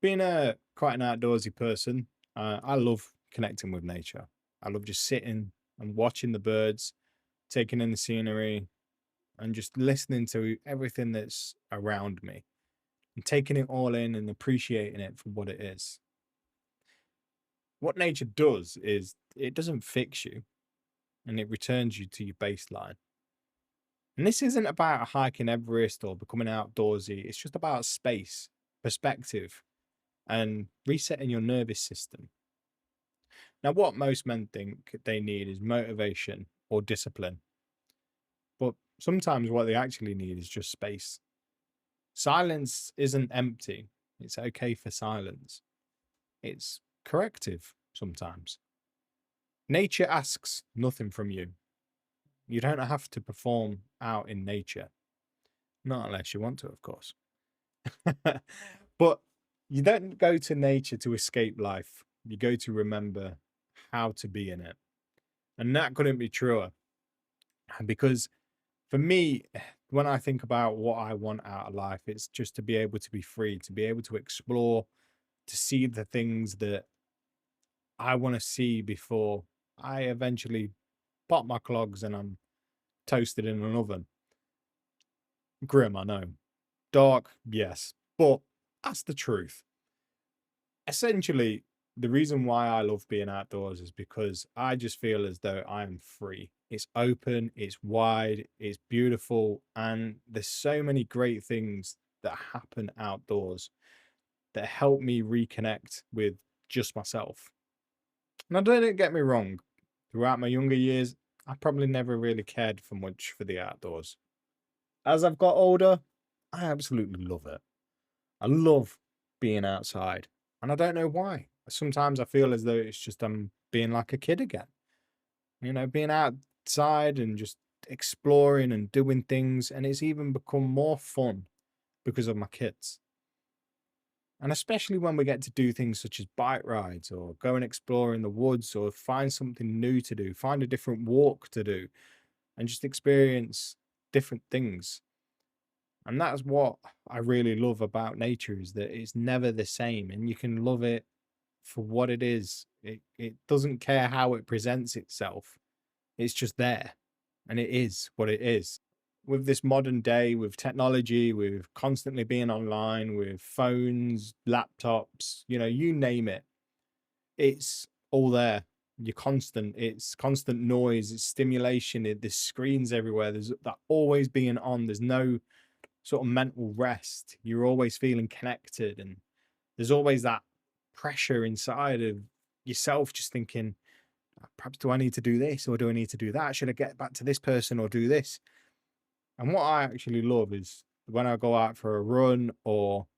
Being a quite an outdoorsy person, I love connecting with nature. I love just sitting and watching the birds, taking in the scenery, and just listening to everything that's around me and taking it all in and appreciating it for what it is. What nature does is it doesn't fix you and it returns you to your baseline. And this isn't about hiking Everest or becoming outdoorsy, it's just about space, perspective, and resetting your nervous system. Now, what most men think they need is motivation or discipline, but sometimes what they actually need is just space. Silence isn't empty. It's okay for silence. It's corrective sometimes. Nature asks nothing from you. You don't have to perform out in nature, not unless you want to, of course. But you don't go to nature to escape life. You go to remember how to be in it. And that couldn't be truer. Because for me, when I think about what I want out of life, it's just to be able to be free, to be able to explore, to see the things that I want to see before I eventually pop my clogs and I'm toasted in an oven. Grim, I know. Dark, yes. But that's the truth. Essentially, the reason why I love being outdoors is because I just feel as though I am free. It's open, it's wide, it's beautiful, and there's so many great things that happen outdoors that help me reconnect with just myself. Now, don't get me wrong, throughout my younger years, I probably never really cared for much for the outdoors. As I've got older, I absolutely love it. I love being outside, and I don't know why. Sometimes I feel as though it's just I'm being like a kid again. Being outside and just exploring and doing things, and it's even become more fun because of my kids. And especially when we get to do things such as bike rides or go and explore in the woods or find something new to do, find a different walk to do, and just experience different things. And that's what I really love about nature is that it's never the same and you can love it for what it is. It doesn't care how it presents itself. It's just there and it is what it is. With this modern day, with technology, with constantly being online, with phones, laptops, you name it, it's all there. You're constant. It's constant noise, it's stimulation, there's screens everywhere. There's that always being on. There's no sort of mental rest. You're always feeling connected, and there's always that pressure inside of yourself, just thinking, perhaps do I need to do this or do I need to do that? Should I get back to this person or do this? And what I actually love is when I go out for a run or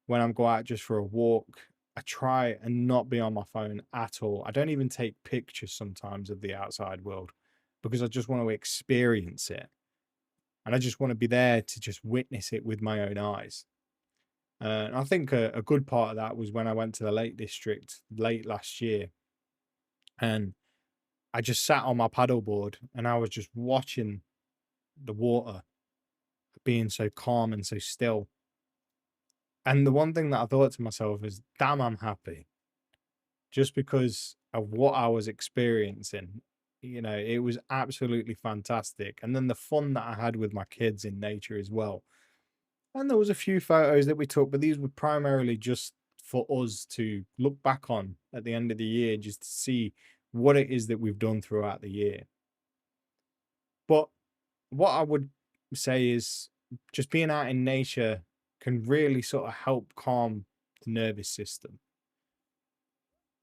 when I'm go out just for a walk, I try and not be on my phone at all. I don't even take pictures sometimes of the outside world because I just want to experience it. And I just want to be there to just witness it with my own eyes. And I think a good part of that was when I went to the Lake District late last year, and I just sat on my paddleboard and I was just watching the water being so calm and so still. And the one thing that I thought to myself is, damn, I'm happy just because of what I was experiencing. It was absolutely fantastic. And then the fun that I had with my kids in nature as well. And there was a few photos that we took, but these were primarily just for us to look back on at the end of the year, just to see what it is that we've done throughout the year. But what I would say is just being out in nature can really sort of help calm the nervous system.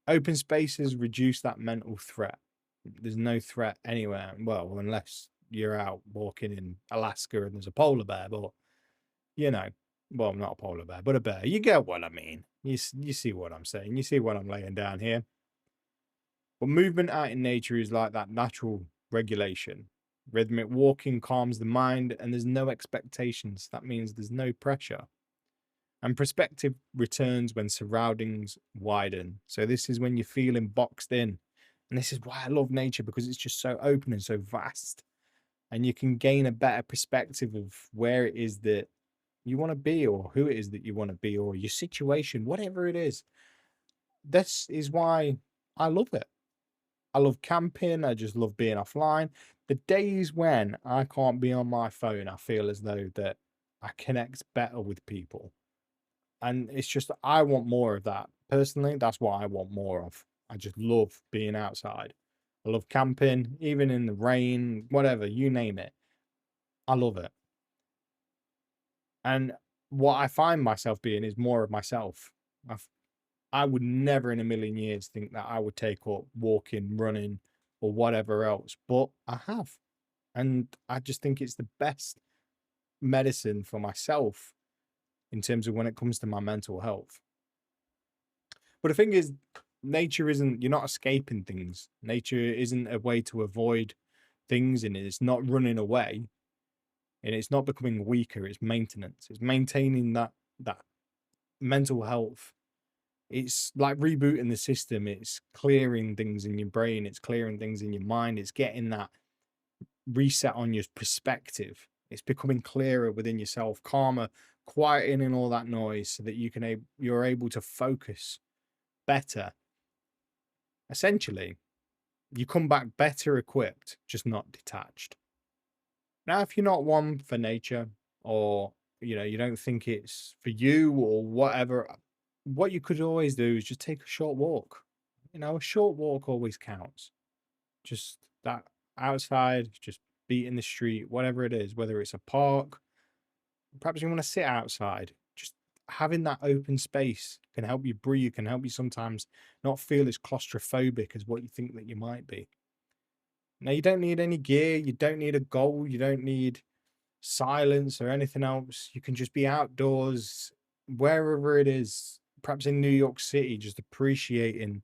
Open spaces reduce that mental threat. There's no threat anywhere. Well, unless you're out walking in Alaska and there's a polar bear, but you know, well, not a polar bear, but a bear. You get what I mean. You see what I'm saying. You see what I'm laying down here. But movement out in nature is like that natural regulation. Rhythmic walking calms the mind, and there's no expectations. That means there's no pressure. And perspective returns when surroundings widen. So this is when you're feeling boxed in. And this is why I love nature, because it's just so open and so vast. And you can gain a better perspective of where it is that you want to be, or who it is that you want to be, or your situation, whatever it is. This is why I love it. I love camping. I just love being offline. The days when I can't be on my phone, I feel as though that I connect better with people. And it's just, I want more of that. Personally, that's what I want more of. I just love being outside. I love camping, even in the rain, whatever, you name it. I love it. And what I find myself being is more of myself. I've, I would never in a million years think that I would take up walking, running, or whatever else, but I have. And I just think it's the best medicine for myself in terms of when it comes to my mental health. But the thing is, nature isn't, you're not escaping things. Nature isn't a way to avoid things, and it's not running away, and it's not becoming weaker. It's maintenance. It's maintaining that mental health. It's like rebooting the system. It's clearing things in your brain. It's clearing things in your mind. It's getting that reset on your perspective. It's becoming clearer within yourself, calmer, quieting all that noise so that you're able to focus better. Essentially, you come back better equipped, just not detached. Now, if you're not one for nature, or you don't think it's for you or whatever, what you could always do is just take a short walk. A short walk always counts. Just that outside, just beating the street, whatever it is, whether it's a park, perhaps you want to sit outside. Just having that open space can help you breathe, can help you sometimes not feel as claustrophobic as what you think that you might be. Now, you don't need any gear, you don't need a goal, you don't need silence or anything else. You can just be outdoors, wherever it is, perhaps in New York City, just appreciating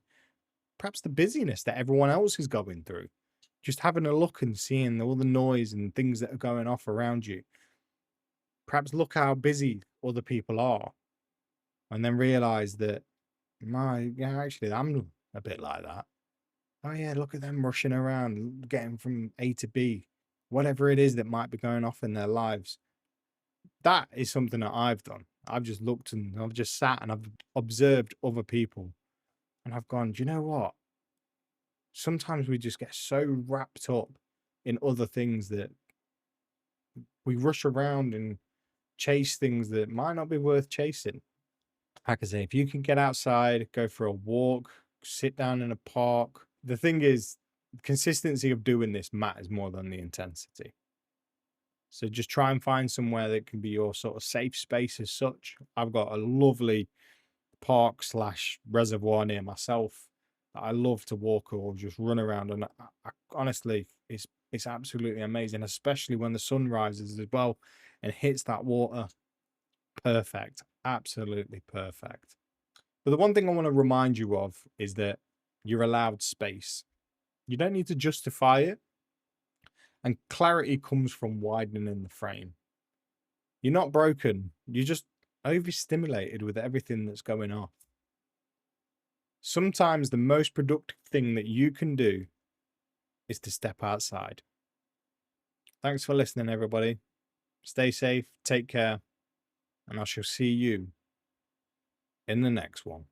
perhaps the busyness that everyone else is going through. Just having a look and seeing all the noise and things that are going off around you. Perhaps look how busy other people are, and then realize that, yeah, actually, I'm a bit like that. Oh, yeah, look at them rushing around, getting from A to B, whatever it is that might be going off in their lives. That is something that I've done. I've just looked and I've just sat and I've observed other people, and I've gone, do you know what? Sometimes we just get so wrapped up in other things that we rush around and chase things that might not be worth chasing. Like I say, if you can get outside, go for a walk, sit down in a park. The thing is, consistency of doing this matters more than the intensity. So just try and find somewhere that can be your sort of safe space as such. I've got a lovely park slash reservoir near myself that I love to walk or just run around. And honestly, it's absolutely amazing, especially when the sun rises as well and hits that water. Perfect. Absolutely perfect. But the one thing I want to remind you of is that you're allowed space. You don't need to justify it. And clarity comes from widening the frame. You're not broken. You're just overstimulated with everything that's going on. Sometimes the most productive thing that you can do is to step outside. Thanks for listening, everybody. Stay safe, take care, and I shall see you in the next one.